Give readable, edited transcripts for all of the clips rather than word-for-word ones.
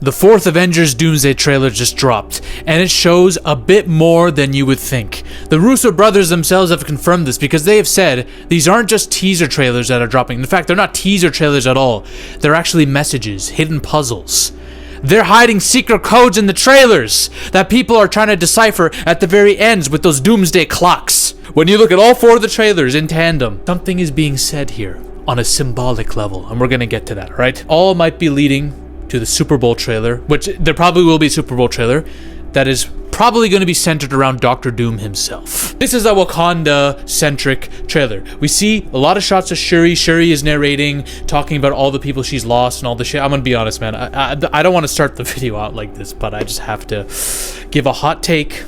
The fourth Avengers Doomsday trailer just dropped, and it shows a bit more than you would think. The Russo brothers themselves have confirmed this because they have said these aren't just teaser trailers that are dropping. In fact, they're not teaser trailers at all. They're actually messages, hidden puzzles. They're hiding secret codes in the trailers that people are trying to decipher at the very ends with those Doomsday clocks. When you look at all four of the trailers in tandem, something is being said here on a symbolic level, and we're gonna get to that, right? All might be leading to the Super Bowl trailer, which there probably will be a Super Bowl trailer that is probably going to be centered around Dr. Doom himself. This is a Wakanda-centric trailer. We see a lot of shots of Shuri. Shuri is narrating, talking about all the people she's lost and all the shit. I'm gonna be honest, man. I don't want to start the video out like this, but I just have to give a hot take.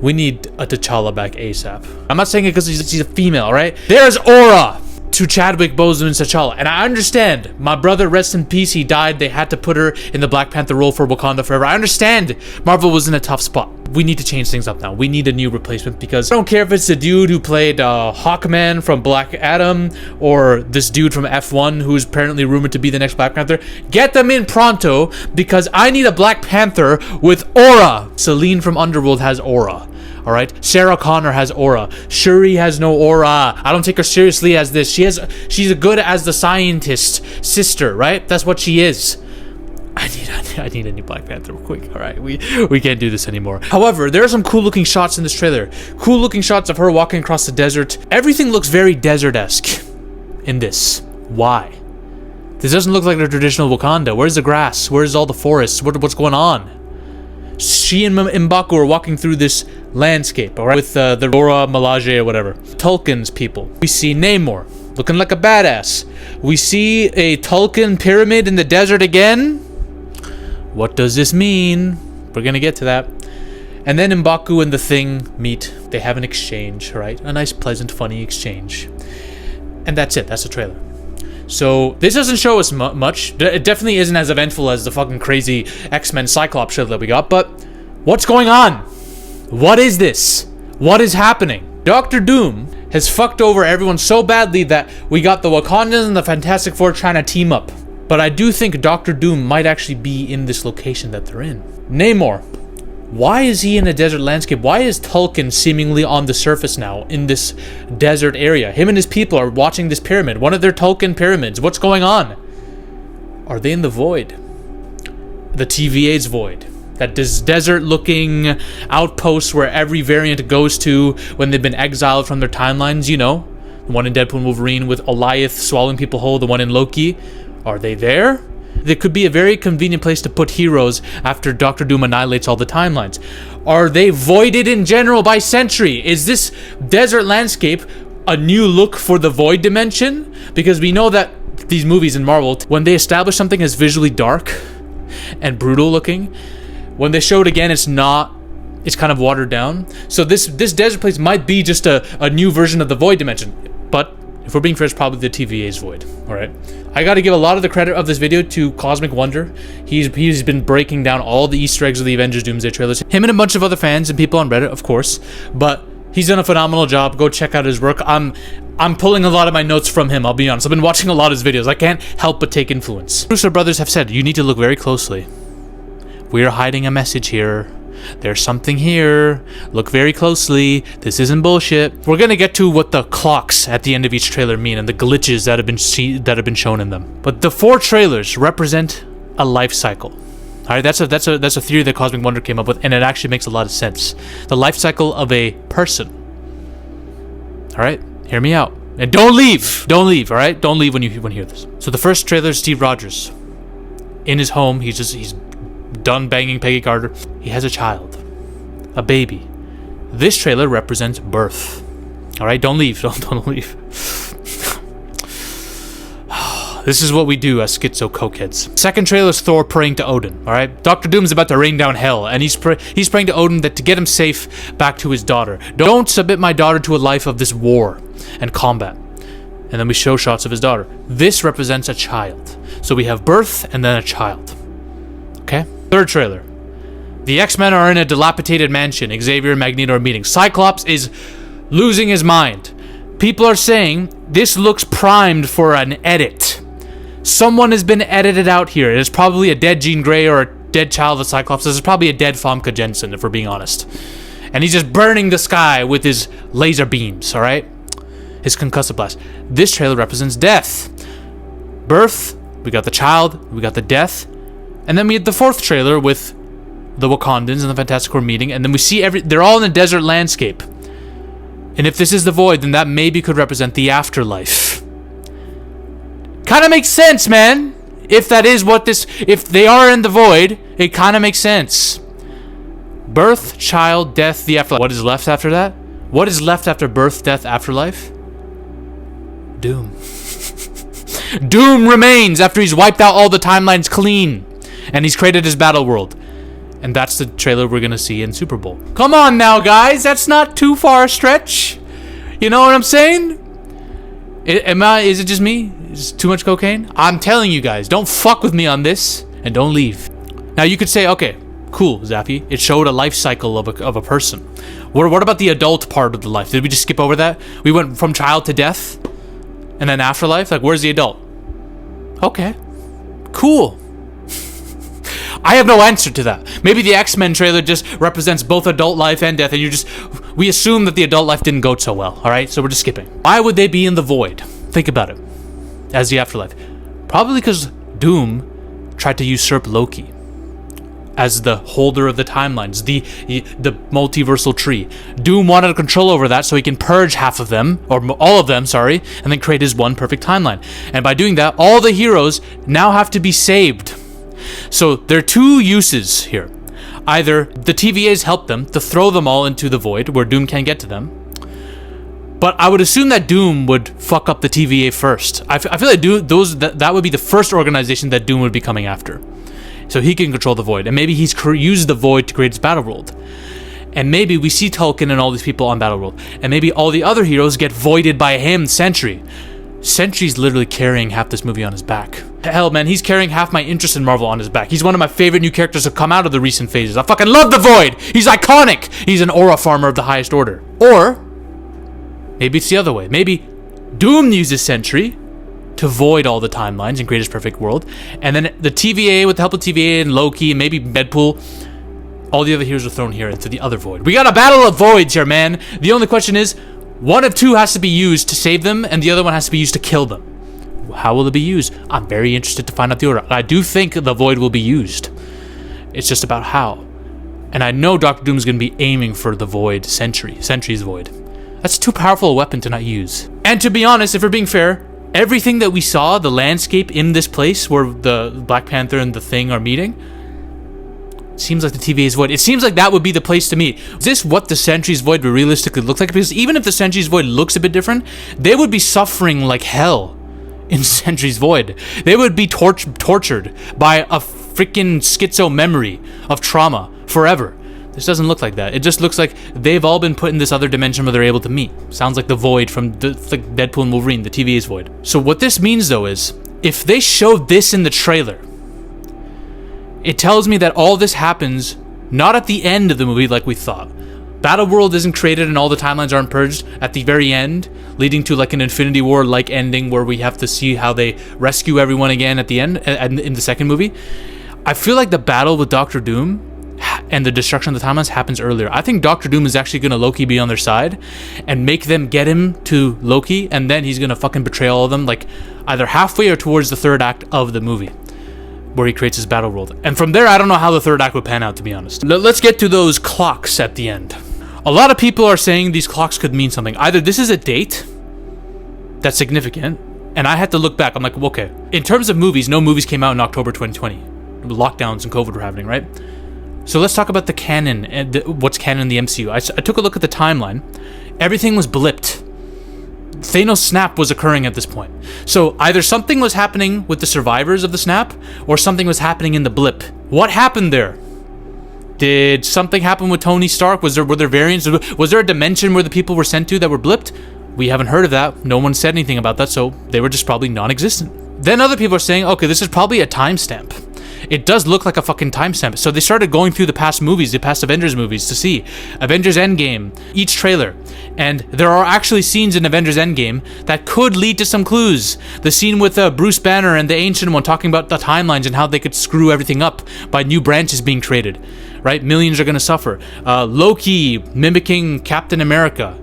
We need a T'Challa back ASAP. I'm not saying it because she's a female, right? There's aura to Chadwick Boseman's T'Challa, and I understand. My brother, rest in peace, he died. They had to put her in the Black Panther role for Wakanda Forever. I understand Marvel was in a tough spot. We need to change things up now. We need a new replacement because I don't care if it's the dude who played Hawkman from Black Adam or this dude from F1 who's apparently rumored to be the next Black Panther. Get them in pronto because I need a Black Panther with aura. Celine from Underworld has aura. All right, Sarah Connor has aura. Shuri has no aura. I don't take her seriously as this. She's good as the scientist sister, right? That's what she is. I need a new Black Panther real quick. All right, we can't do this anymore. However, there are some cool looking shots in this trailer. Cool looking shots of her walking across the desert. Everything looks very desert-esque in this. Why? This doesn't look like the traditional Wakanda. Where's the grass? Where's all the forests? What's going on? She and M'Baku are walking through this landscape, all right, with the Dora Milaje or whatever. Tulkun's people. We see Namor looking like a badass. We see a Tulkun pyramid in the desert again. What does this mean? We're gonna get to that. And then M'Baku and the Thing meet. They have an exchange, right? A nice, pleasant, funny exchange. And that's it. That's the trailer. So this doesn't show us much. It definitely isn't as eventful as the fucking crazy X-Men Cyclops trailer that we got. But what's going on? What is this? What is happening? Dr. Doom has fucked over everyone so badly that we got the Wakandans and the Fantastic Four trying to team up. But I do think Dr. Doom might actually be in this location that they're in. Namor. Why is he in a desert landscape? Why is Tulkun seemingly on the surface now in this desert area? Him and his people are watching this pyramid, one of their Tulkun pyramids. What's going on? Are they in the void? The TVA's void. That desert-looking outpost where every variant goes to when they've been exiled from their timelines, you know? The one in Deadpool and Wolverine with Alioth swallowing people whole, the one in Loki. Are they there? There could be a very convenient place to put heroes after Dr. Doom annihilates all the timelines. Are they voided in general by Sentry? Is this desert landscape a new look for the void dimension? Because we know that these movies in Marvel, when they establish something as visually dark and brutal looking, when they show it again, it's not. It's kind of watered down. So this desert place might be just a new version of the void dimension. But if we're being fair, it's probably the TVA's void. All right. I got to give a lot of the credit of this video to Cosmic Wonder. He's been breaking down all the Easter eggs of the Avengers Doomsday trailers. Him and a bunch of other fans and people on Reddit, of course. But he's done a phenomenal job. Go check out his work. I'm pulling a lot of my notes from him, I'll be honest. I've been watching a lot of his videos. I can't help but take influence. Russo brothers have said, you need to look very closely. We're hiding a message here. There's something here. Look very closely. This isn't bullshit. We're gonna get to what the clocks at the end of each trailer mean and the glitches that have been shown in them. But the four trailers represent a life cycle. All right, that's a theory that Cosmic Wonder came up with, and it actually makes a lot of sense. The life cycle of a person. All right, hear me out, and don't leave. Don't leave. All right, don't leave when you hear this. So the first trailer is Steve Rogers in his home. He's done banging Peggy Carter. He has a child, a baby. This trailer represents birth. All right, don't leave. Don't leave. This is what we do as schizo cokeheads. Second trailer is Thor praying to Odin. All right, Dr. Doom's about to rain down hell, and he's praying to Odin that to get him safe back to his daughter. Don't submit my daughter to a life of this war and combat. And then we show shots of his daughter. This represents a child. So we have birth and then a child. Okay. Third trailer. The X-Men are in a dilapidated mansion. Xavier and Magneto are meeting. Cyclops is losing his mind. People are saying this looks primed for an edit. Someone has been edited out here. It is probably a dead Jean Grey or a dead child of the Cyclops. This is probably a dead Famke Jensen, if we're being honest. And he's just burning the sky with his laser beams, alright? His concussive blast. This trailer represents death. Birth, we got the child, we got the death. And then we had the fourth trailer with the Wakandans and the Fantastic Four meeting. And then we see they're all in a desert landscape. And if this is the void, then that maybe could represent the afterlife. Kind of makes sense, man. If that is what if they are in the void, it kind of makes sense. Birth, child, death, the afterlife. What is left after that? What is left after birth, death, afterlife? Doom. Doom remains after he's wiped out all the timelines clean. And he's created his battle world. And that's the trailer we're going to see in Super Bowl. Come on now, guys. That's not too far a stretch. You know what I'm saying? Is it just me? Is it too much cocaine? I'm telling you guys, don't fuck with me on this. And don't leave. Now, you could say, okay, cool, Zappy. It showed a life cycle of a person. What about the adult part of the life? Did we just skip over that? We went from child to death? And then afterlife? Like, where's the adult? Okay. Cool. I have no answer to that. Maybe the X-Men trailer just represents both adult life and death, and we assume that the adult life didn't go so well, alright? So we're just skipping. Why would they be in the void? Think about it. As the afterlife. Probably because Doom tried to usurp Loki as the holder of the timelines, the multiversal tree. Doom wanted control over that so he can purge half of them, or all of them, sorry, and then create his one perfect timeline. And by doing that, all the heroes now have to be saved. So there are two uses here. Either the TVAs help them to throw them all into the void where Doom can't get to them. But I would assume that Doom would fuck up the TVA first. I feel like that would be the first organization that Doom would be coming after. So he can control the void. And maybe he's used the void to create his battle world. And maybe we see Tolkien and all these people on battle world. And maybe all the other heroes get voided by him, Sentry. Sentry's literally carrying half this movie on his back. Hell, man, he's carrying half my interest in Marvel on his back. He's one of my favorite new characters to come out of the recent phases. I fucking love the Void! He's iconic! He's an aura farmer of the highest order. Or, maybe it's the other way. Maybe Doom uses Sentry to void all the timelines and create his perfect world. And then the TVA, with the help of TVA and Loki and maybe Deadpool, all the other heroes are thrown here into the other void. We got a battle of voids here, man. The only question is, one of two has to be used to save them, and the other one has to be used to kill them. How will it be used? I'm very interested to find out the order. I do think the void will be used. It's just about how. And I know Dr. Doom is going to be aiming for the void, Sentry's void. That's too powerful a weapon to not use. And to be honest, if we're being fair, everything that we saw, the landscape in this place where the Black Panther and the Thing are meeting, seems like the TVA's void. It seems like that would be the place to meet. Is this what the Sentry's void would realistically look like? Because even if the Sentry's void looks a bit different, they would be suffering like hell in Sentry's void. They would be tortured by a freaking schizo memory of trauma forever. This doesn't look like that. It just looks like they've all been put in this other dimension where they're able to meet. Sounds like the void from like Deadpool and Wolverine, the TVA's void. So what this means though is, if they showed this in the trailer, it tells me that all this happens not at the end of the movie like we thought. Battleworld isn't created and all the timelines aren't purged at the very end, leading to like an Infinity War-like ending where we have to see how they rescue everyone again at the end, in the second movie. I feel like the battle with Doctor Doom and the destruction of the timelines happens earlier. I think Doctor Doom is actually going to Loki be on their side and make them get him to Loki, and then he's going to fucking betray all of them, like either halfway or towards the third act of the movie, where he creates his battle world. And from there, I don't know how the third act would pan out, to be honest. Let's get to those clocks at the end. A lot of people are saying these clocks could mean something. Either this is a date that's significant, and I had to look back. I'm like, okay. In terms of movies, no movies came out in October 2020. Lockdowns and COVID were happening, right? So let's talk about the canon and what's canon in the MCU. I took a look at the timeline. Everything was blipped. Thanos' snap was occurring at this point. So either something was happening with the survivors of the snap, or something was happening in the blip. What happened there? Did something happen with Tony Stark? Were there variants? Was there a dimension where the people were sent to that were blipped? We haven't heard of that. No one said anything about that, so they were just probably non-existent. Then other people are saying, okay, this is probably a timestamp. it does look like a fucking timestamp. So they started going through the past movies, the past Avengers movies, to see Avengers Endgame, each trailer. And there are actually scenes in Avengers Endgame that could lead to some clues. The scene with Bruce Banner and the Ancient One talking about the timelines and how they could screw everything up by new branches being created, right? Millions are going to suffer. Loki mimicking Captain America.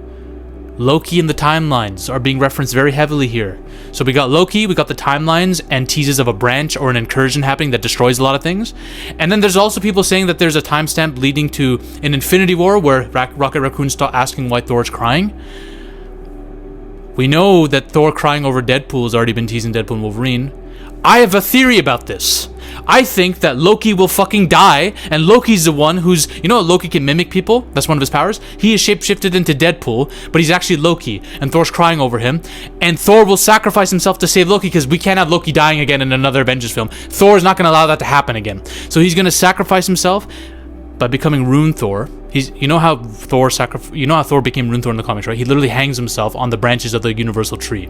Loki and the timelines are being referenced very heavily here. So we got Loki, we got the timelines and teases of a branch or an incursion happening that destroys a lot of things. And then there's also people saying that there's a timestamp leading to an Infinity War where Rocket Raccoon starts asking why Thor's crying. We know that Thor crying over Deadpool has already been teasing Deadpool and Wolverine. I have a theory about this. I think that Loki will fucking die, and Loki's the one who's... You know, Loki can mimic people? That's one of his powers. He is shapeshifted into Deadpool, but he's actually Loki, and Thor's crying over him. And Thor will sacrifice himself to save Loki, because we can't have Loki dying again in another Avengers film. Thor is not going to allow that to happen again. So he's going to sacrifice himself by becoming Rune Thor. You know how Thor became Rune Thor in the comics, right? He literally hangs himself on the branches of the universal tree,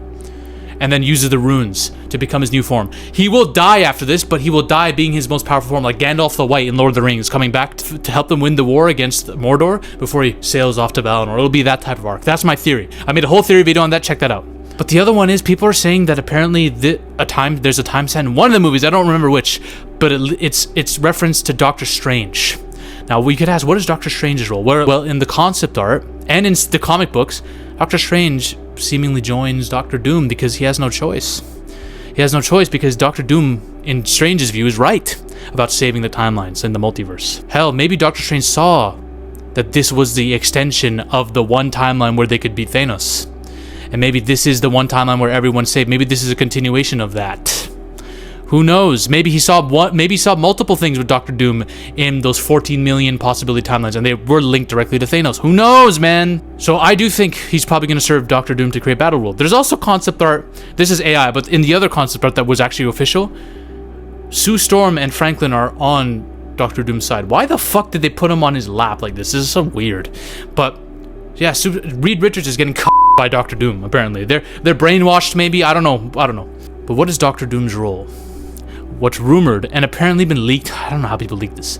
and then uses the runes to become his new form. He will die after this, but he will die being his most powerful form, like Gandalf the White in Lord of the Rings, coming back to help them win the war against Mordor before he sails off to Valinor. It'll be that type of arc. That's my theory. I made a whole theory video on that. Check that out. But the other one is, people are saying that apparently there's a timestamp in one of the movies, I don't remember which, but it's reference to Doctor Strange. Now, we could ask, what is Doctor Strange's role? Well, in the concept art and in the comic books, Doctor Strange seemingly joins Doctor Doom because he has no choice. He has no choice because Doctor Doom, in Strange's view, is right about saving the timelines in the multiverse. Hell, maybe Doctor Strange saw that this was the extension of the one timeline where they could beat Thanos. And maybe this is the one timeline where everyone's saved. Maybe this is a continuation of that. Who knows? Maybe he saw multiple things with Doctor Doom in those 14 million possibility timelines, and they were linked directly to Thanos. Who knows, man? So I do think he's probably going to serve Doctor Doom to create Battleworld. There's also concept art. This is AI, but in the other concept art that was actually official, Sue Storm and Franklin are on Doctor Doom's side. Why the fuck did they put him on his lap like this? This is so weird. But yeah, Reed Richards is getting by Doctor Doom. Apparently, they're brainwashed. Maybe, I don't know. But what is Doctor Doom's role? What's rumored and apparently been leaked, I don't know how people leak this,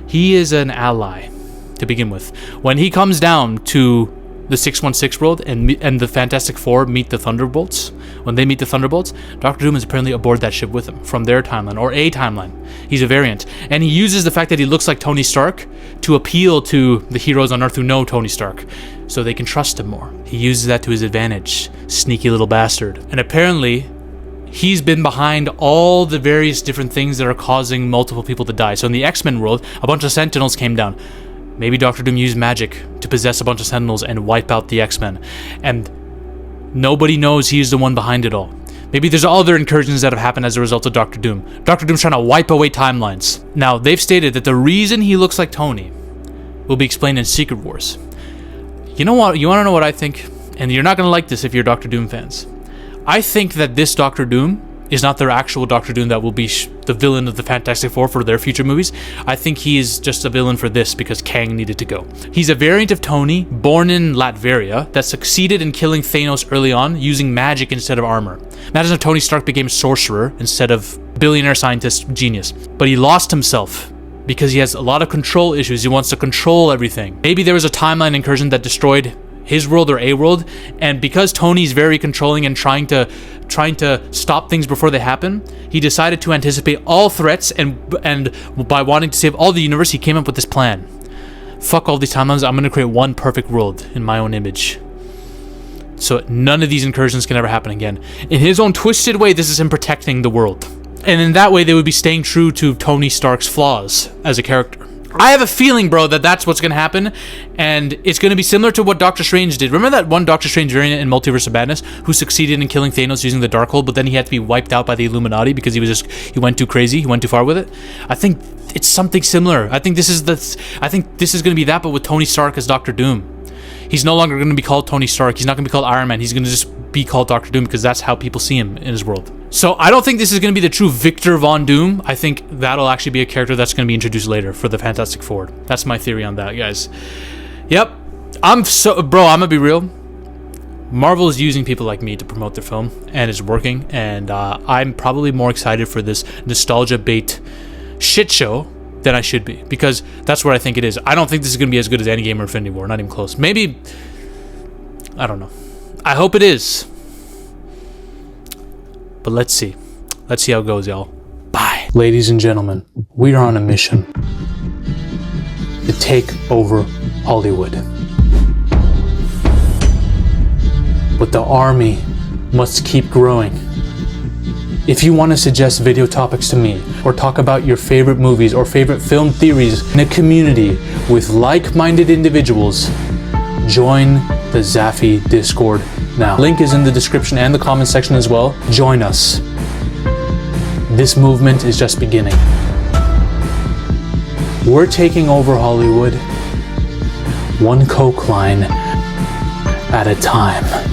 he is an ally to begin with. When he comes down to the 616 world and the Fantastic Four meet the Thunderbolts, when they meet the Thunderbolts, Doctor Doom is apparently aboard that ship with him from their timeline, or a timeline. He's a variant. And he uses the fact that he looks like Tony Stark to appeal to the heroes on Earth who know Tony Stark, so they can trust him more. He uses that to his advantage. Sneaky little bastard. And apparently, he's been behind all the various different things that are causing multiple people to die. So in the X-Men world, a bunch of Sentinels came down. Maybe Doctor Doom used magic to possess a bunch of Sentinels and wipe out the X-Men. And nobody knows he's the one behind it all. Maybe there's other incursions that have happened as a result of Doctor Doom. Doctor Doom's trying to wipe away timelines. Now, they've stated that the reason he looks like Tony will be explained in Secret Wars. You know what? You want to know what I think? And you're not going to like this if you're Doctor Doom fans. I think that this Doctor Doom is not their actual Doctor Doom that will be the villain of the Fantastic Four for their future movies. I think he is just a villain for this because Kang needed to go. He's a variant of Tony, born in Latveria, that succeeded in killing Thanos early on using magic instead of armor. Imagine if Tony Stark became sorcerer instead of billionaire scientist genius. But he lost himself because he has a lot of control issues. He wants to control everything. Maybe there was a timeline incursion that destroyed his world or a world, and because Tony's very controlling and trying to stop things before they happen, he decided to anticipate all threats, and by wanting to save all the universe, he came up with this plan. Fuck all these timelines, I'm gonna create one perfect world in my own image, so none of these incursions can ever happen again. In his own twisted way, this is him protecting the world, and in that way they would be staying true to Tony Stark's flaws as a character. I have a feeling, bro, that that's what's going to happen, and it's going to be similar to what Doctor Strange did. Remember that one Doctor Strange variant in Multiverse of Madness who succeeded in killing Thanos using the Darkhold, but then he had to be wiped out by the Illuminati because he went too crazy, he went too far with it? I think it's something similar. I think this is going to be that, but with Tony Stark as Doctor Doom. He's no longer going to be called Tony Stark. He's not going to be called Iron Man. He's going to just be called Doctor Doom because that's how people see him in his world. So I don't think this is going to be the true Victor Von Doom. I think that'll actually be a character that's going to be introduced later for the Fantastic Four. That's my theory on that, guys. Yep. I'm going to be real. Marvel is using people like me to promote their film, and it's working. And I'm probably more excited for this nostalgia bait shit show, then I should be, because that's what I think it is. I don't think this is going to be as good as Endgame or Infinity War, not even close. Maybe, I don't know. I hope it is. But let's see. Let's see how it goes, y'all. Bye. Ladies and gentlemen, we are on a mission to take over Hollywood. But the army must keep growing. If you want to suggest video topics to me, or talk about your favorite movies or favorite film theories in a community with like-minded individuals, join the Zafy Discord now. Link is in the description and the comment section as well. Join us. This movement is just beginning. We're taking over Hollywood, one coke line at a time.